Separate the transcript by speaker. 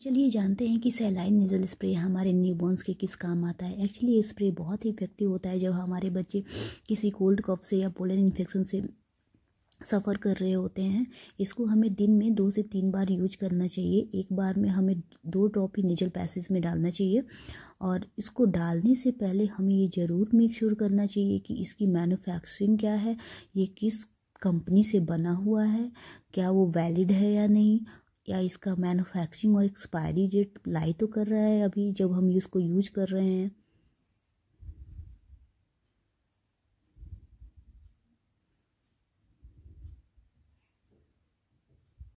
Speaker 1: चलिए जानते हैं कि सैलाइन नेज़ल स्प्रे हमारे न्यूबॉर्न्स के किस काम आता है। एक्चुअली ये स्प्रे बहुत ही इफेक्टिव होता है जब हमारे बच्चे किसी कोल्ड कफ से या पोलन इन्फेक्शन से सफ़र कर रहे होते हैं। इसको हमें दिन में 2 से 3 बार यूज करना चाहिए। एक बार में हमें 2 ड्रॉप ही नेजल पैसेज में डालना चाहिए और इसको डालने से पहले हमें ये ज़रूर मेक श्योर करना चाहिए कि इसकी मैन्युफैक्चरिंग क्या है, ये किस कंपनी से बना हुआ है, क्या वो वैलिड है या नहीं, या इसका मैन्युफैक्चरिंग और एक्सपायरी डेट लाई तो कर रहा है अभी जब हम इसको यूज कर रहे हैं।